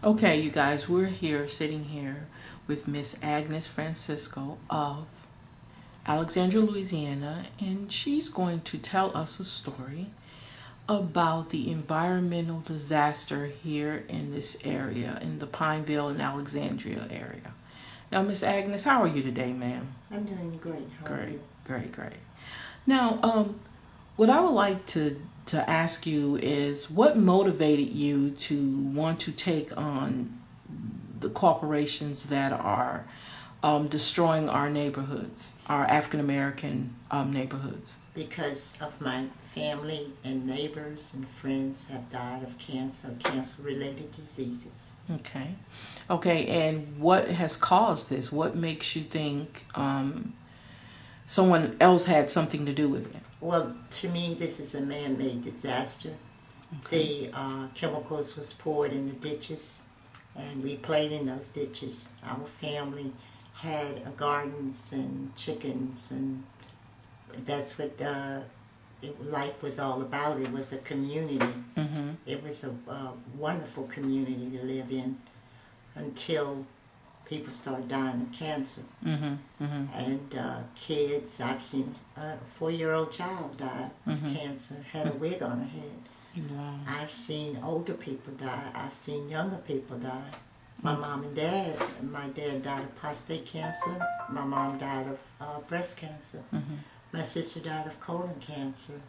Okay, you guys, we're here, sitting here with Miss Agnes Francisco of Alexandria, Louisiana, and she's going to tell us a story about the environmental disaster here in this area, in the Pineville and Alexandria area. Now, Miss Agnes, how are you today, ma'am? I'm doing great. How are you? Great. Now, what I would like to ask you is, what motivated you to want to take on the corporations that are destroying our neighborhoods, our African American neighborhoods? Because of my family and neighbors and friends have died of cancer-related diseases. Okay, and what has caused this? What makes you think someone else had something to do with it? Well, to me, this is a man-made disaster. Okay. The chemicals was poured in the ditches, and we played in those ditches. Our family had gardens and chickens, and that's what life was all about. It was a community. Mm-hmm. It was a wonderful community to live in until people started dying of cancer. Mm-hmm. Mm-hmm. And kids, I've seen a 4-year-old child die of Mm-hmm. cancer, had a wig on her head. Wow. I've seen older people die. I've seen younger people die. My mom and dad, my dad died of prostate cancer. My mom died of breast cancer. Mm-hmm. My sister died of colon cancer.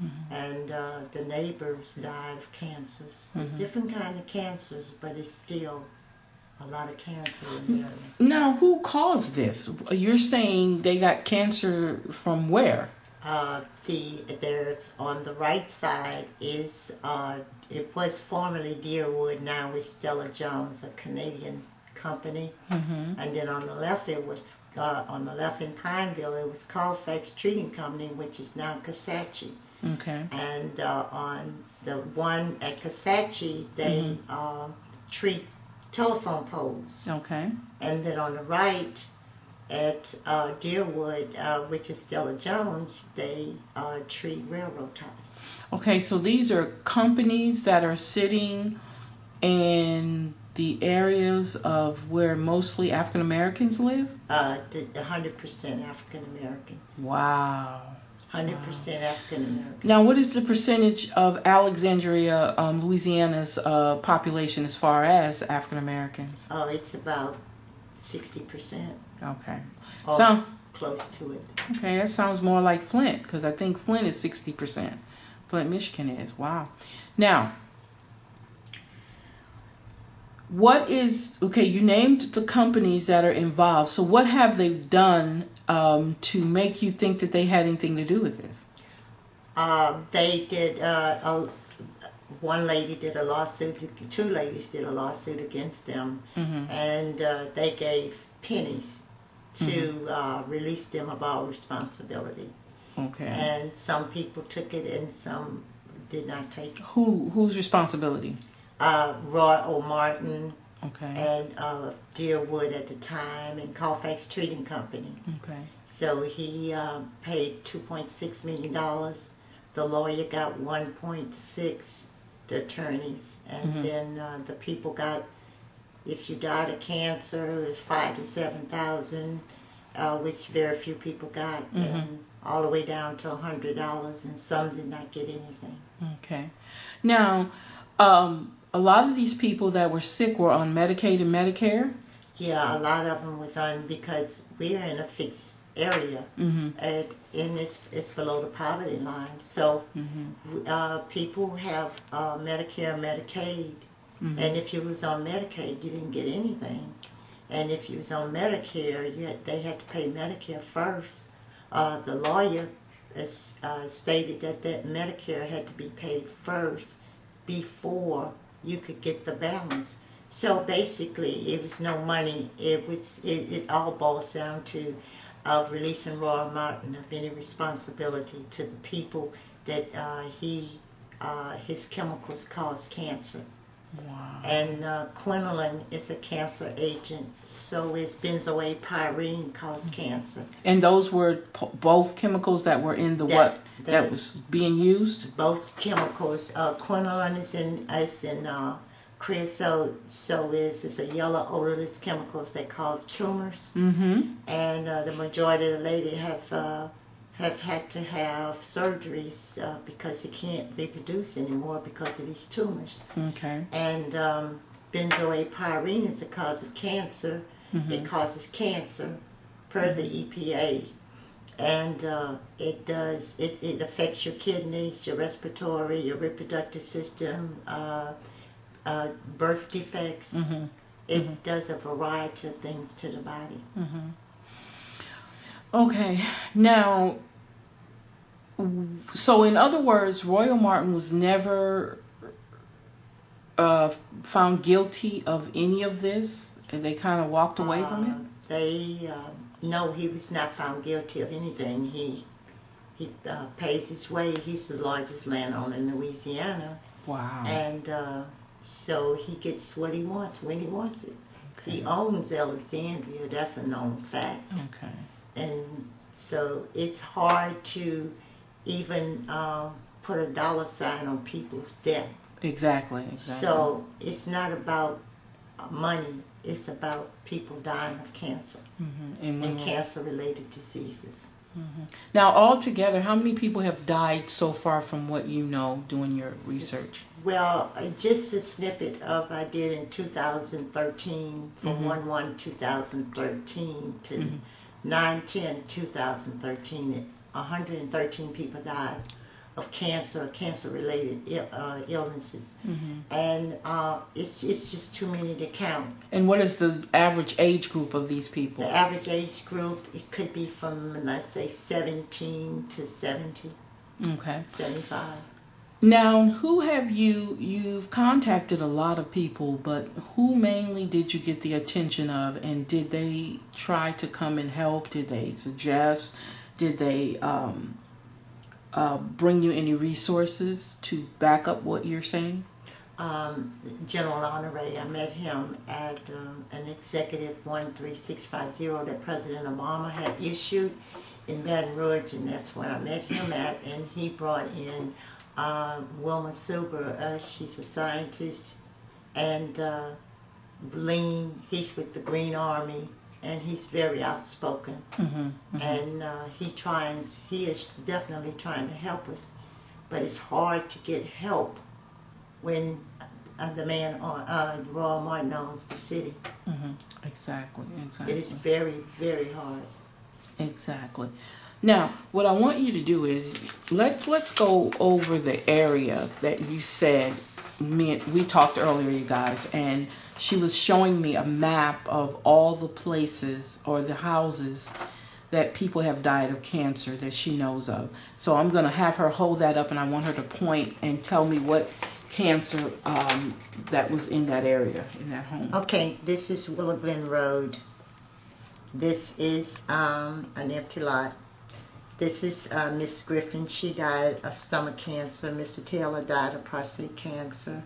Mm-hmm. And the neighbors died of cancers. It's Mm-hmm. different kind of cancers, but it's still a lot of cancer in the area. Now, who caused this? You're saying they got cancer from where? There's on the right side is it was formerly Deerwood, now it's Stella Jones, a Canadian company. Mm-hmm. And then on the left in Pineville, it was Colfax Treating Company, which is now Casacci. Okay. And on the one at Casacci, they treat telephone poles. Okay. And then on the right at Deerwood, which is Stella Jones, they treat railroad ties. Okay, so these are companies that are sitting in the areas of where mostly African Americans live? 100% African Americans. Wow. 100% African Americans. Now, what is the percentage of Alexandria, Louisiana's population as far as African Americans? Oh, it's about 60%. Okay. Or So close to it. okay, that sounds more like Flint, because I think Flint is 60%. Flint, Michigan is. Wow. Now, what is, okay, you named the companies that are involved. So what have they done to make you think that they had anything to do with this? They did, one lady did a lawsuit, 2 ladies did a lawsuit against them, Mm-hmm. and they gave pennies to release them of all responsibility. Okay. And some people took it and some did not take it. Whose responsibility? Roy O'Martin Okay. and Deerwood at the time, and Colfax Treating Company. Okay. So he paid $2.6 million. The lawyer got 1.6, the attorneys, and then the people got, if you died of cancer, it was $5,000 to $7,000, which very few people got, and all the way down to $100, and some did not get anything. Okay. Now, a lot of these people that were sick were on Medicaid and Medicare? Yeah, a lot of them was on, because we're in a fixed area, Mm-hmm. and it's below the poverty line. So people have Medicare and Medicaid, and if you was on Medicaid, you didn't get anything. And if you was on Medicare, they had to pay Medicare first. The lawyer stated that Medicare had to be paid first before you could get the balance. So basically, it was no money. It all boils down to releasing Roy Martin of any responsibility to the people that his chemicals cause cancer. Wow. And quinoline is a cancer agent, so is benzoate pyrene cause cancer. And those were both chemicals that were in the that was being used? Both chemicals. Quinoline is in creosote is a yellow odorless chemicals that cause tumors, and the majority of the ladies have had to have surgeries because it can't be produced anymore because of these tumors. Okay. And benzoate is a cause of cancer. It causes cancer per the EPA. And it affects your kidneys, your respiratory, your reproductive system, birth defects. It does a variety of things to the body. Okay, now, so in other words, Royal Martin was never found guilty of any of this, and they kind of walked away from it? No, he was not found guilty of anything. He pays his way. He's the largest landowner in Louisiana. Wow. And so he gets what he wants when he wants it. Okay. He owns Alexandria. That's a known fact. Okay. And so it's hard to even put a dollar sign on people's death. Exactly. So it's not about money. It's about people dying of cancer and cancer-related diseases. Now, altogether, how many people have died so far from what you know doing your research? Well, just a snippet of I did in 2013, from 1/1/2013 to 9/10/2013. 113 people died of cancer-related illnesses, and it's just too many to count. And what is the average age group of these people? The average age group, it could be from, let's say, 17 to 70. Okay. 75. Now, who have you've contacted a lot of people, but who mainly did you get the attention of, and did they try to come and help? Did they suggest? Did they bring you any resources to back up what you're saying? General Honore, I met him at an executive 13650 that President Obama had issued in Baton Rouge, and that's where I met him at, and he brought in Wilma Silber. She's a scientist, and Lean, he's with the Green Army, and he's very outspoken, and he is definitely trying to help us, but it's hard to get help when the man on Royal Martin owns the city. Exactly. It is very, very hard. Exactly. Now, what I want you to do is let's go over the area that you said. We talked earlier, you guys, and she was showing me a map of all the places or the houses that people have died of cancer that she knows of. So I'm going to have her hold that up, and I want her to point and tell me what cancer that was in that area, in that home. Okay, this is Willow Glen Road. This is an empty lot. This is Miss Griffin. She died of stomach cancer. Mr. Taylor died of prostate cancer.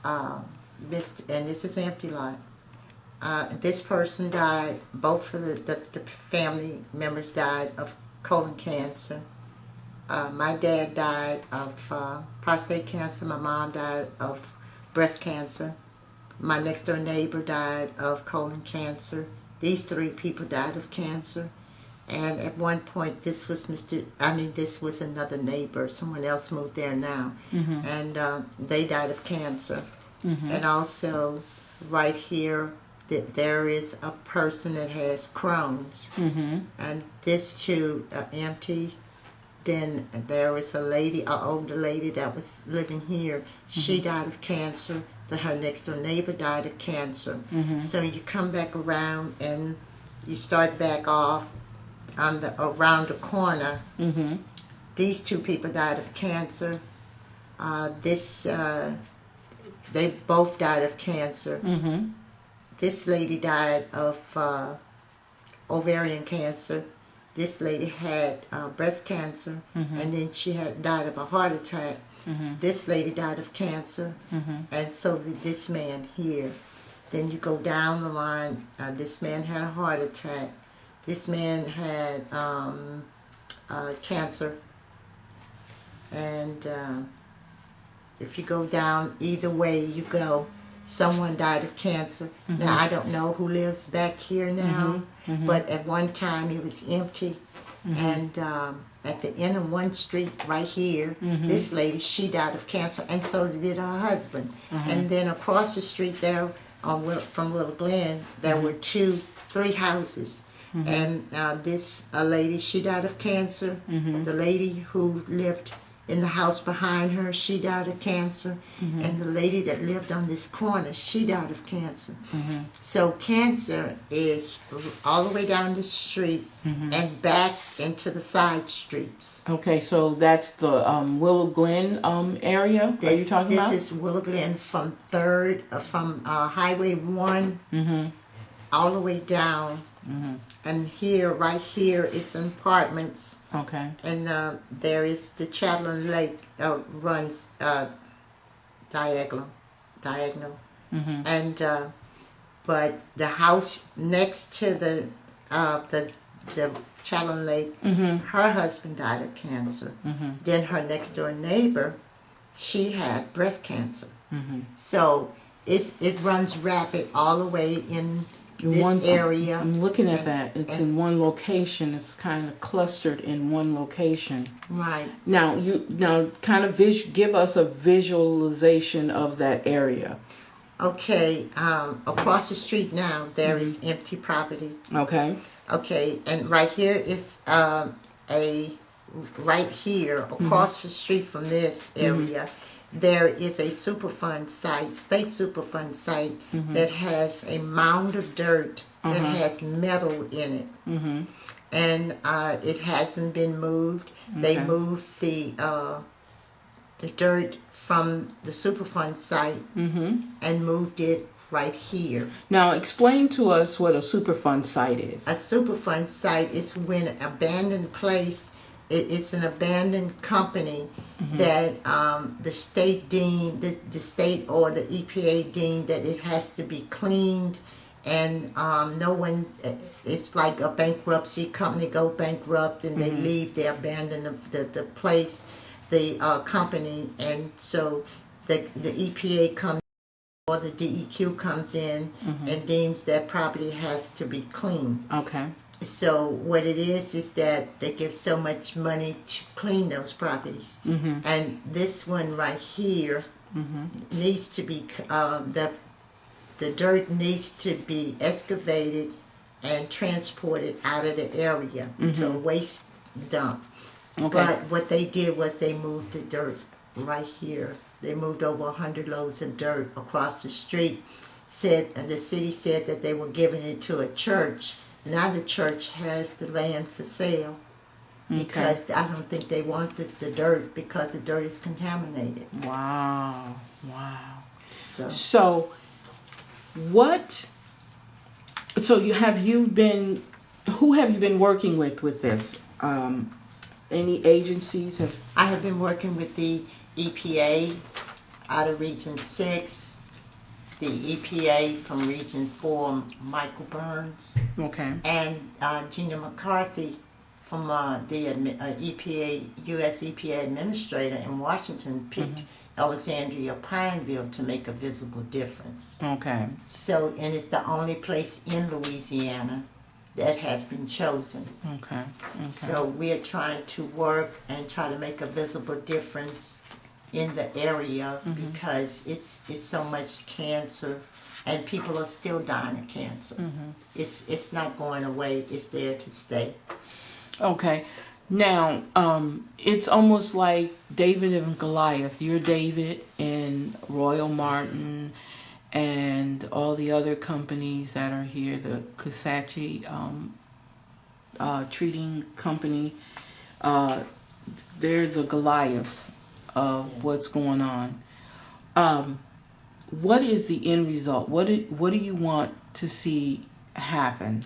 And this is an empty lot. This person died, both of the family members died of colon cancer. My dad died of prostate cancer. My mom died of breast cancer. My next door neighbor died of colon cancer. These three people died of cancer. And at one point, this was another neighbor. Someone else moved there now. And they died of cancer. And also, right here, there is a person that has Crohn's. And this too, empty. Then there is a lady, an older lady that was living here. She died of cancer. Her next door neighbor died of cancer. So you come back around and you start back off around the corner. These two people died of cancer. They both died of cancer. This lady died of ovarian cancer. This lady had breast cancer, and then she died of a heart attack. This lady died of cancer, and so did this man here. Then you go down the line. This man had a heart attack. This man had cancer. And if you go down either way you go, someone died of cancer. Now, I don't know who lives back here now, but at one time it was empty. And at the end of one street right here, this lady, she died of cancer, and so did her husband. And then across the street there, from Little Glen, there were three houses. And this lady, she died of cancer. The lady who lived in the house behind her, she died of cancer. And the lady that lived on this corner, she died of cancer. So cancer is all the way down the street and back into the side streets. Okay, so that's the Willow Glen area. Are you talking about? This is Willow Glen from Highway 1 all the way down. And here, right here, is some apartments. Okay. And there is the Chatelain Lake runs diagonal. And but the house next to the Chatelain Lake, her husband died of cancer. Then her next door neighbor, she had breast cancer. So it runs rapid all the way in this area. I'm looking at that. It's in one location. It's kind of clustered in one location. Right. Now kind of give us a visualization of that area. Okay. Across the street now there is empty property. Okay. Okay, and right here is right here across the street from this area. There is a Superfund site, state Superfund site, that has a mound of dirt that has metal in it. And it hasn't been moved. They moved the dirt from the Superfund site and moved it right here. Now explain to us what a Superfund site is. A Superfund site is when an abandoned place, it's an abandoned company that the state deemed, the state or the EPA deemed that it has to be cleaned, and no one, it's like a bankruptcy company go bankrupt and they leave, they abandon the place, the company, and so the EPA comes or the DEQ comes in and deems that property has to be cleaned. Okay. So what it is that they give so much money to clean those properties. And this one right here needs to be, the dirt needs to be excavated and transported out of the area to a waste dump. Okay. But what they did was they moved the dirt right here. They moved over 100 loads of dirt across the street. The city said that they were giving it to a church. Now the church has the land for sale because I don't think they want the dirt because the dirt is contaminated. Wow. So who have you been working with this? Any agencies I have been working with the EPA out of Region 6. The EPA from Region 4, Michael Burns. Okay. And Gina McCarthy from the EPA, U.S. EPA Administrator in Washington picked Alexandria Pineville to make a visible difference. Okay. So, and it's the only place in Louisiana that has been chosen. Okay. So we're trying to work and try to make a visible difference in the area because it's so much cancer and people are still dying of cancer. It's not going away. It's there to stay. Okay. Now, it's almost like David and Goliath. You're David and Royal Martin and all the other companies that are here, the Cosachi treating company. They're the Goliaths of what's going on. What is the end result? What do you want to see happen?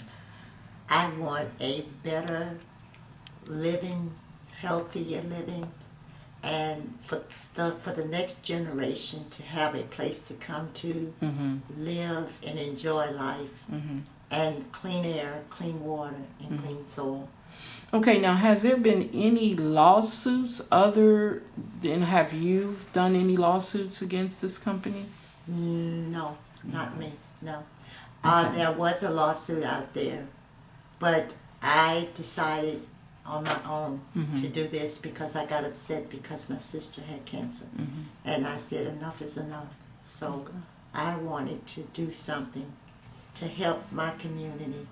I want a better living, healthier living, and for the next generation to have a place to come to live and enjoy life, and clean air, clean water, and clean soil. Okay, now has there been any lawsuits other than, have you done any lawsuits against this company? No. not me, no. Okay. There was a lawsuit out there, but I decided on my own to do this because I got upset because my sister had cancer. And I said enough is enough. So I wanted to do something to help my community.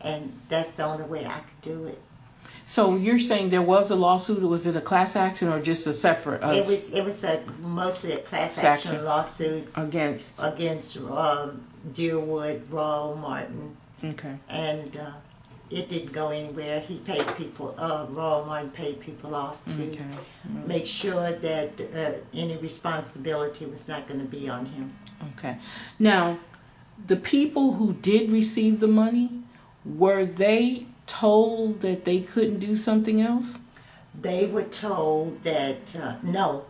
And that's the only way I could do it. So you're saying there was a lawsuit? Was it a class action or just a separate? It was mostly a class action lawsuit against Deerwood, Raw, Martin. Okay. And it didn't go anywhere. He paid people. Raw Martin paid people off to make sure that any responsibility was not going to be on him. Okay. Now, the people who did receive the money, were they told that they couldn't do something else? They were told that no.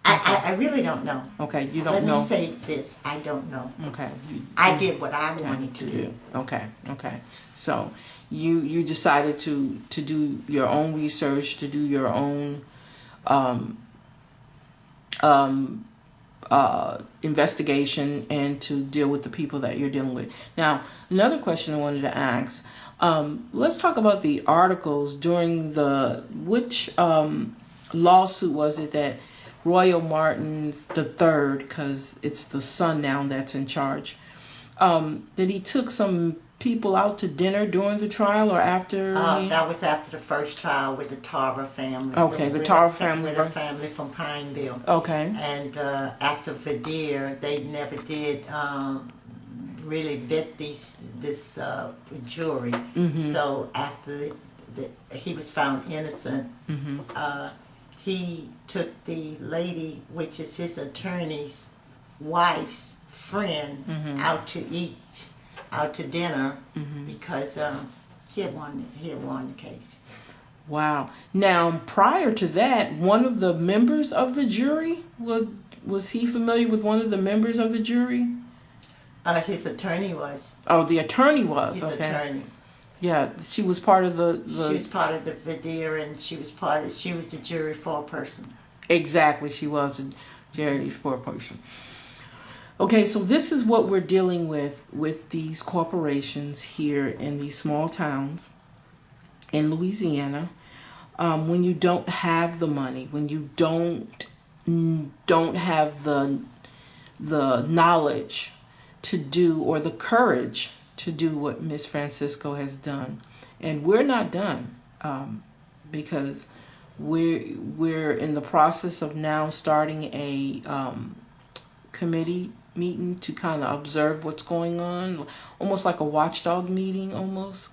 I really don't know. Okay, you don't know. Let me say this, I don't know. Okay. I did what I wanted to do. Okay. So you decided to do your own research, to do your own investigation, and to deal with the people that you're dealing with. Now, another question I wanted to ask. Let's talk about the articles during which lawsuit was it that Royal Martin III, because it's the son now that's in charge, that he took some people out to dinner during the trial or after? That was after the first trial with the Tarver family. Okay, the Tarver family. With a family from Pineville. Okay. And after Verdier, they never did really vet this jury. So after he was found innocent, he took the lady, which is his attorney's wife's friend, out to eat, out to dinner, because he had won the case. Wow. Now, prior to that, one of the members of the jury, was he familiar with one of the members of the jury? His attorney was. Oh, the attorney was. His okay. attorney. Yeah, she was part of the. She was part of the Verdier, and she was the jury foreperson. Exactly, she was a jury foreperson. Okay, so this is what we're dealing with these corporations here in these small towns in Louisiana. When you don't have the money, when you don't have the knowledge to do, or the courage to do what Miss Francisco has done. And we're not done, because we're in the process of now starting a committee meeting to kind of observe what's going on, almost like a watchdog meeting,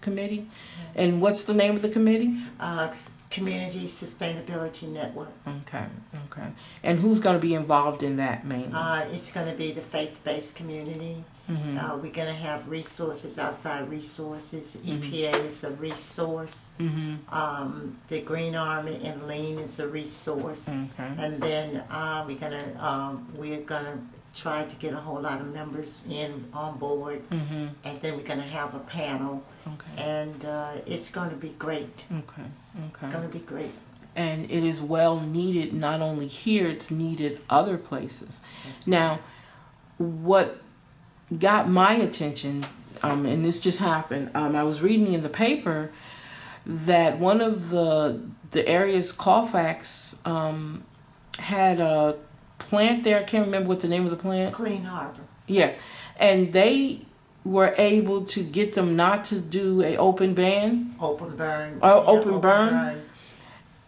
committee. And what's the name of the committee? Community Sustainability Network. Okay. And who's going to be involved in that mainly? It's going to be the faith-based community. We're going to have resources, outside resources. EPA is a resource. The Green Army and Lean is a resource. And then we're gonna try to get a whole lot of members on board. And then we're going to have a panel. And it's going to be great. It's going to be great. And it is well needed, not only here, it's needed other places. Now, what got my attention, and this just happened, I was reading in the paper that one of the area's Colfax had a plant there. I can't remember what the name of the plant. Clean Harbor. Yeah. And they were able to get them not to do a open burn. Open burn. Open burn.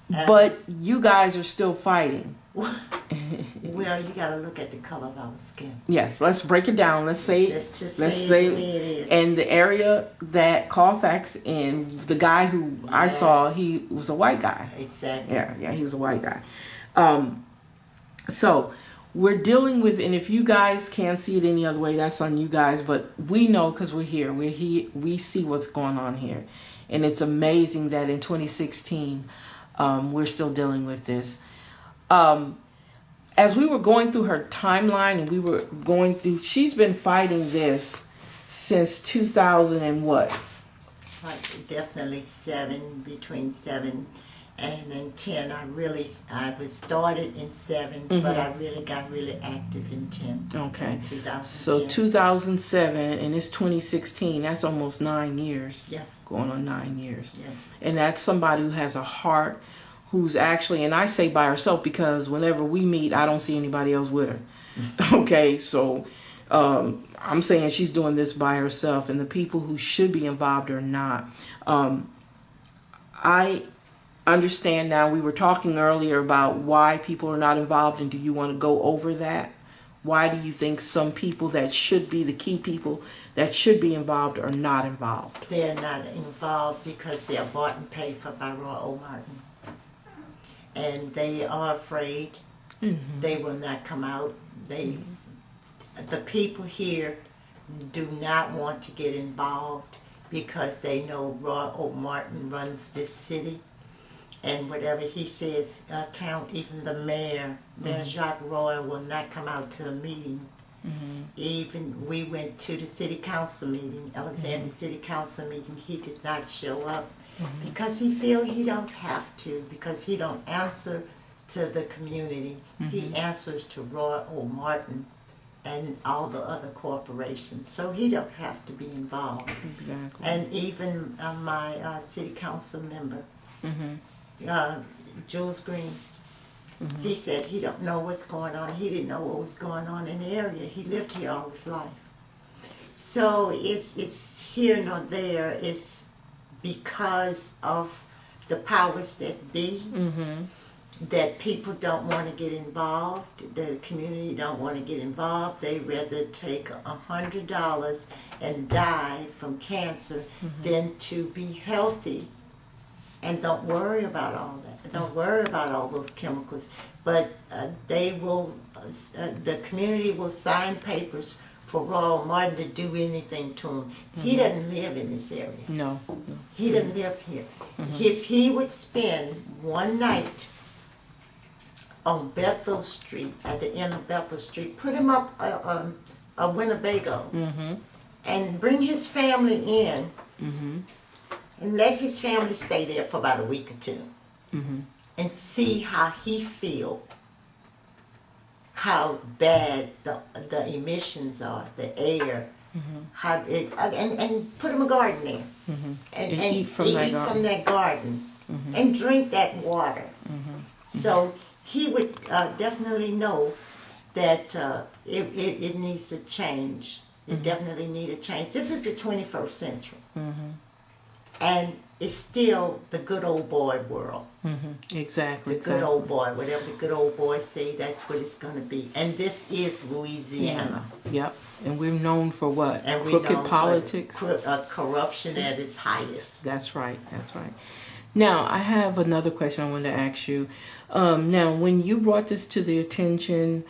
But you guys are still fighting. Well, you got to look at the color of our skin. Yes, let's break it down. Let's say it the way it is. And the area that Colfax in, the guy who I saw, he was a white guy. Exactly. Yeah, he was a white guy. So we're dealing with, and if you guys can't see it any other way, that's on you guys. But we know because we're here. We see what's going on here, and it's amazing that in 2016 we're still dealing with this. As we were going through her timeline, and we were going through, she's been fighting this since 2000 and what? Definitely between 7 and in 10, I was started in 7, but I really got really active in 10. Okay. In 2010. So 2007, and it's 2016. That's almost 9 years. Yes. Going on 9 years. Yes. And that's somebody who has a heart, who's actually, and I say by herself because whenever we meet, I don't see anybody else with her. Okay, so I'm saying she's doing this by herself, and the people who should be involved are not. I understand now. We were talking earlier about why people are not involved, and do you want to go over that? Why do you think some people that should be the key people that should be involved are not involved? They're not involved because they're bought and paid for by Roy O. Martin. And they are afraid. They will not come out. The people here do not want to get involved because they know Roy O. Martin runs this city. And whatever he says count. Even the mayor, Mayor Jacques Roy, will not come out to a meeting. Even we went to the city council meeting, Alexandria City Council meeting. He did not show up because he feel he don't have to, because he don't answer to the community. He answers to Roy O. Martin and all the other corporations, so he don't have to be involved. Exactly. And even my city council member, Jules Green, he said he don't know what's going on. He didn't know what was going on in the area. He lived here all his life. So it's here nor there. It's because of the powers that be, that people don't want to get involved. The community don't want to get involved. They rather take $100 and die from cancer than to be healthy. And don't worry about all that. Don't worry about all those chemicals. But they will, the community will sign papers for Roy Martin to do anything to him. He doesn't live in this area. No. He doesn't live here. If he would spend one night on Bethel Street, at the end of Bethel Street, put him up a Winnebago, and bring his family in, and let his family stay there for about a week or two, and see how he feel, how bad the emissions are, the air, how it, and put him a garden there, and eat from that garden, and drink that water. So he would definitely know that it needs to change. It definitely needs a change. This is the 21st century. And it's still the good old boy world. Exactly. The good old boy. Whatever the good old boys say, that's what it's going to be. And this is Louisiana. Yep. And we're known for what? And Crooked politics. Corruption at its highest. That's right. That's right. Now, I have another question I wanted to ask you. Now, when you brought this to the attention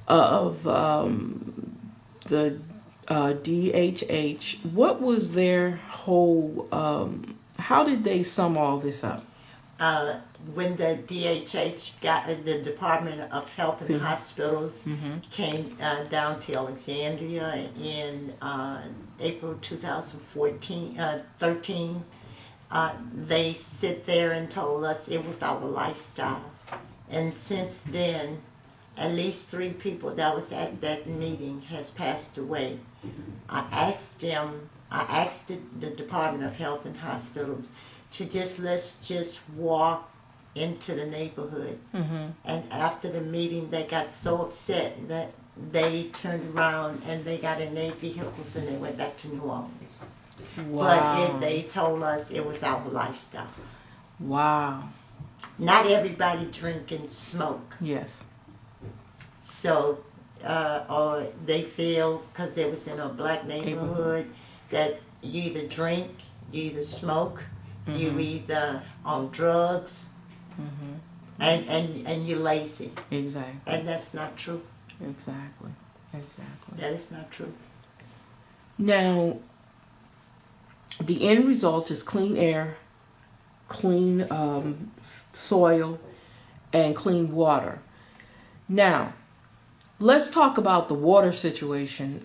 of the DHH, what was their whole, how did they sum all this up? When the DHH got the Department of Health and Hospitals came down to Alexandria in April 2013, they sit there and told us it was our lifestyle. And since then, at least 3 people that was at that meeting has passed away. I asked the Department of Health and Hospitals to let's just walk into the neighborhood. And after the meeting, they got so upset that they turned around and they got in their vehicles and they went back to New Orleans. Wow. But they told us it was our lifestyle. Wow. Not everybody drink and smoke. Yes. So, or they feel, because it was in a black neighborhood, that you either drink, you either smoke, you either on drugs, and you're lazy. Exactly. And that's not true. Exactly. That is not true. Now, the end result is clean air, clean soil, and clean water. Now, let's talk about the water situation.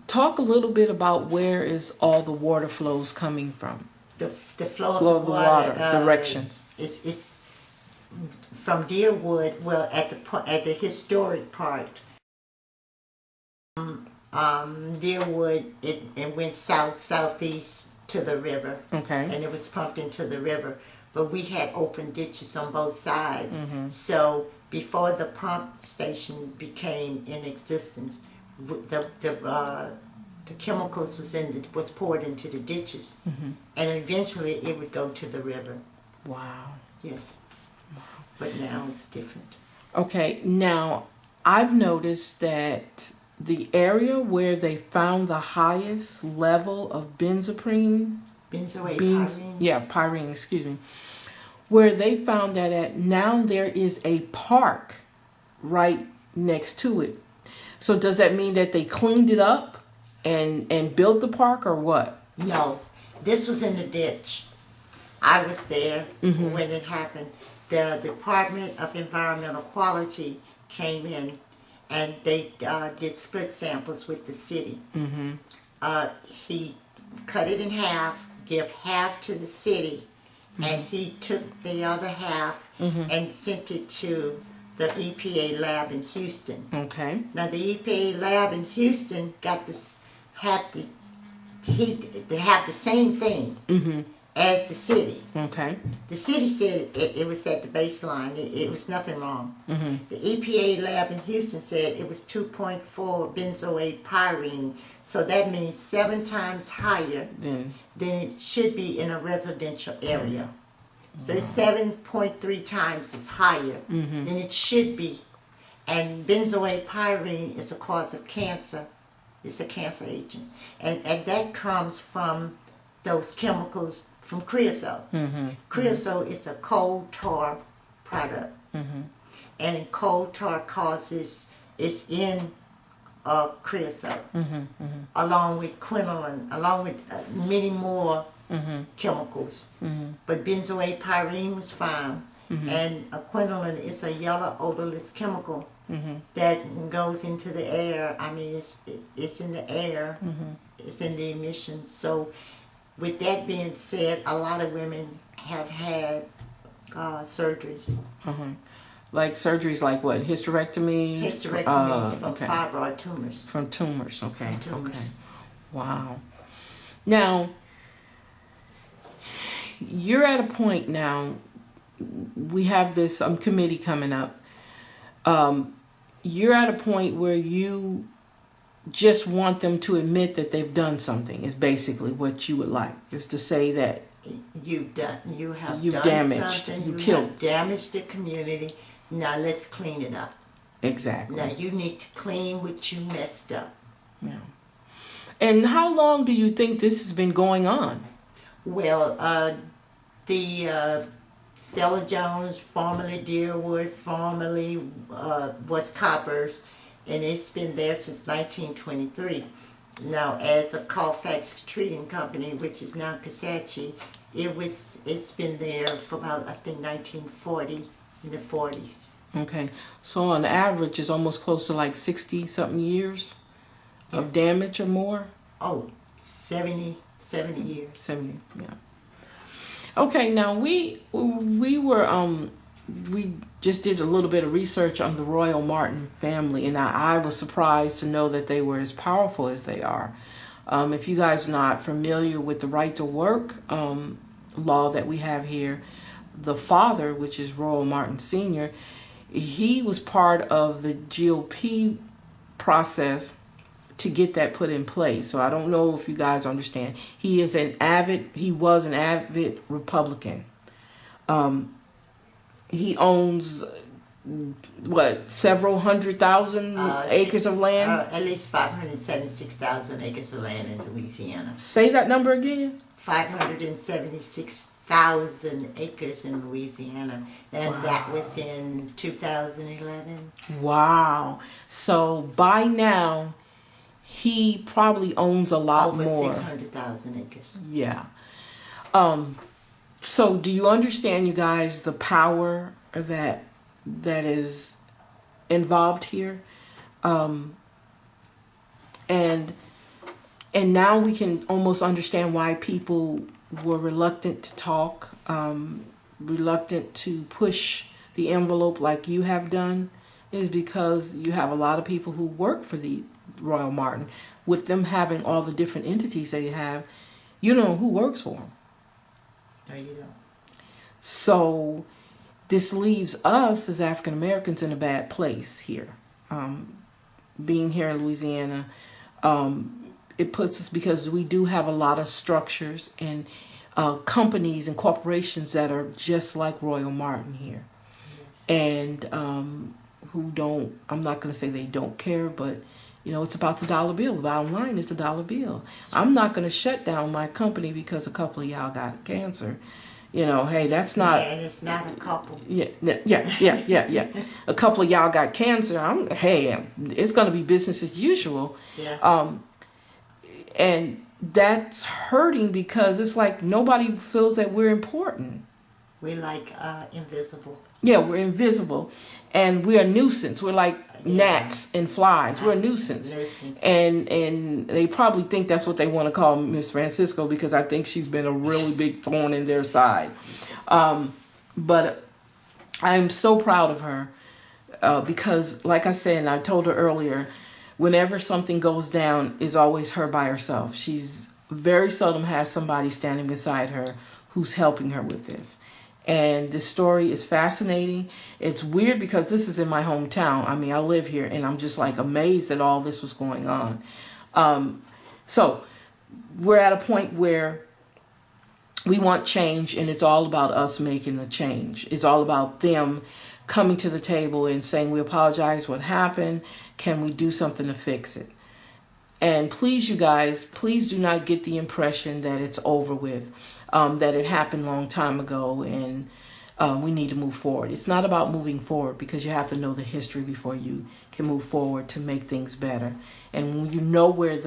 Talk a little bit about where is all the water flows coming from? the flow Flow of the water, directions. It's from Deerwood. Well, at the historic part, Deerwood, it went southeast to the river. Okay. And it was pumped into the river. But we had open ditches on both sides. So before the pump station became in existence, the chemicals was poured into the ditches, and eventually it would go to the river. Wow. Yes. Wow. But now it's different. Okay, now I've noticed that the area where they found the highest level of pyrene, excuse me, where they found that at, now there is a park right next to it. So does that mean that they cleaned it up and built the park, or what? No, this was in the ditch. I was there when it happened. The Department of Environmental Quality came in and they did split samples with the city. He cut it in half, give half to the city, and he took the other half and sent it to the EPA lab in Houston. Okay. Now the EPA lab in Houston got this they have the same thing as the city. Okay. The city said it was at the baseline. It was nothing wrong. The EPA lab in Houston said it was 2.4 benzoate pyrene. So that means 7 times higher than it should be in a residential area. So it's 7.3 times as higher than it should be. And benzoate pyrene is a cause of cancer. It's a cancer agent. And that comes from those chemicals from creosote. Creosote is a coal tar product. And coal tar it's in creosote, along with quinoline, along with many more chemicals. But benzoate pyrene was found. And quinoline is a yellow odorless chemical that goes into the air. I mean, it's in the air. It's in the emissions. So with that being said, a lot of women have had surgeries. Like surgeries like what? Hysterectomies? Hysterectomies from fibroid tumors. From tumors, okay. From tumors. Okay. Wow. Now, you're at a point now, we have this committee coming up. You're at a point where you just want them to admit that they've done something, is basically what you would like, is to say that you've damaged the community. Now let's clean it up. Exactly. Now you need to clean what you messed up. Yeah. And how long do you think this has been going on? Well, the Stella Jones, formerly Deerwood, formerly was Coppers, and it's been there since 1923. Now, as of Colfax Treating Company, which is now Casacci, it's been there for about, I think, 1940, in the 40s. Okay, so on average, it's almost close to like 60-something years of damage or more? Oh, 70 years. 70, yeah. Okay, now we just did a little bit of research on the Royal Martin family, and I was surprised to know that they were as powerful as they are. If you guys are not familiar with the right to work law that we have here, the father, which is Royal Martin Sr., he was part of the GOP process to get that put in place. So I don't know if you guys understand. He was an avid Republican. He owns several 100,000 acres of land? At least 576,000 acres of land in Louisiana. Say that number again. 576,000 acres in Louisiana, and that was in 2011. Wow. So by now, he probably owns a lot more. Over 600,000 acres. Yeah. So do you understand, you guys, the power that is involved here? And now we can almost understand why people were reluctant to talk, reluctant to push the envelope like you have done, is because you have a lot of people who work for the Royal Martin. With them having all the different entities they have, you know who works for them. No, you don't. So this leaves us as African Americans in a bad place here. Being here in Louisiana, it puts us, because we do have a lot of structures and companies and corporations that are just like Royal Martin here. Yes. And who don't, I'm not going to say they don't care, but you know, it's about the dollar bill. The bottom line is the dollar bill. I'm not going to shut down my company because a couple of y'all got cancer. You know, hey, that's not. Yeah, and it's not a couple. Yeah. A couple of y'all got cancer. Hey, it's going to be business as usual. Yeah. And that's hurting because it's like nobody feels that we're important. We're like invisible. Yeah, we're invisible, and we're a nuisance. We're like gnats and flies. We're a nuisance. And they probably think that's what they want to call Miss Francisco, because I think she's been a really big thorn in their side. But I'm so proud of her because, like I said, and I told her earlier, whenever something goes down, it's always her by herself. She's very seldom has somebody standing beside her who's helping her with this. And this story is fascinating. It's weird because this is in my hometown. I mean, I live here, and I'm just like amazed that all this was going on. So we're at a point where we want change, and it's all about us making the change. It's all about them coming to the table and saying, we apologize, what happened? Can we do something to fix it? And please, you guys, please do not get the impression that it's over with. That it happened a long time ago and we need to move forward. It's not about moving forward, because you have to know the history before you can move forward to make things better. And when you know where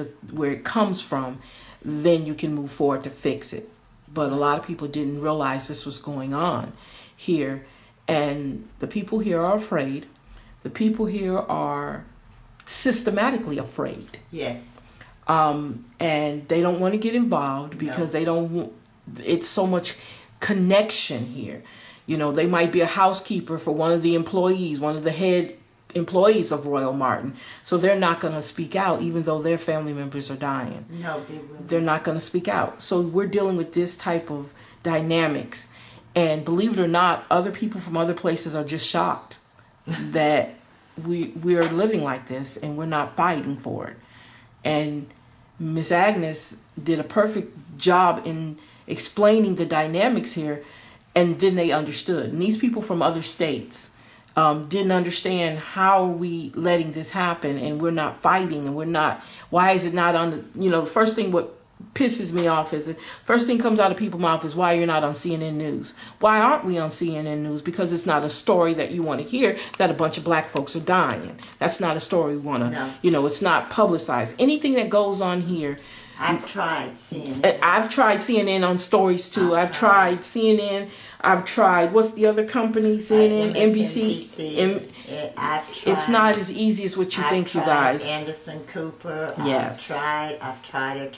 it comes from, then you can move forward to fix it. But a lot of people didn't realize this was going on here. And the people here are afraid. The people here are systematically afraid. Yes. And they don't want to get involved because they don't want. It's so much connection here. You know, they might be a housekeeper for one of the employees, one of the head employees of Royal Martin. So they're not going to speak out, even though their family members are dying. No, they wouldn't. They're not going to speak out. So we're dealing with this type of dynamics. And believe it or not, other people from other places are just shocked that we are living like this and we're not fighting for it. And Miss Agnes did a perfect job in explaining the dynamics here, and then they understood. And these people from other states didn't understand, how are we letting this happen, and we're not fighting, and we're not, why is it not on the, you know, the first thing what pisses me off is, the first thing comes out of people's mouth is, why you're not on CNN News. Why aren't we on CNN News? Because it's not a story that you want to hear, that a bunch of black folks are dying. That's not a story we want to, you know, it's not publicized. Anything that goes on here, I've tried CNN. I've tried CNN on stories too. I've tried CNN. I've tried, what's the other company? CNN, NBC. I've tried. It's not as easy as what you think, you guys. Anderson Cooper. Yes. I've tried.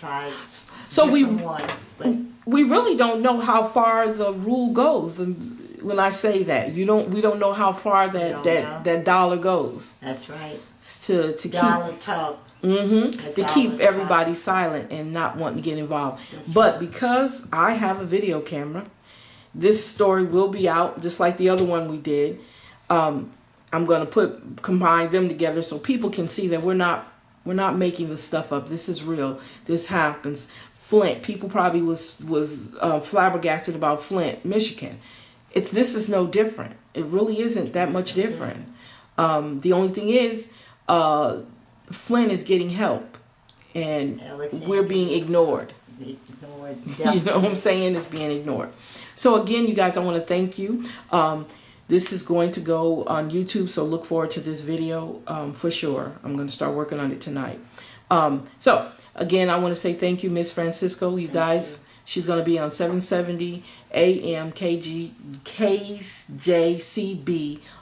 So ones, but we really don't know how far the rule goes. And when I say that, we don't know how far that dollar goes. That's right. To keep dollar talk. To keep everybody silent and not wanting to get involved. But because I have a video camera, this story will be out just like the other one we did. I'm going to combine them together so people can see that we're not making this stuff up. This is real. This happens. Flint. People probably was flabbergasted about Flint, Michigan. This is no different. It really isn't that much different. The only thing is, Flint is getting help, and we're being ignored. You know what I'm saying? It's being ignored. So again, you guys, I want to thank you. This is going to go on YouTube, so look forward to this video for sure. I'm going to start working on it tonight. So again, I want to say thank you, Miss Francisco. You guys, she's going to be on 770 AM KJCB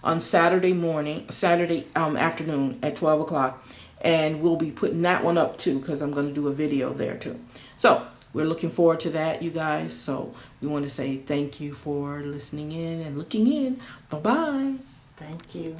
on Saturday afternoon at 12 o'clock. And we'll be putting that one up too, because I'm going to do a video there too. So we're looking forward to that, you guys. So we want to say thank you for listening in and looking in. Bye-bye. Thank you.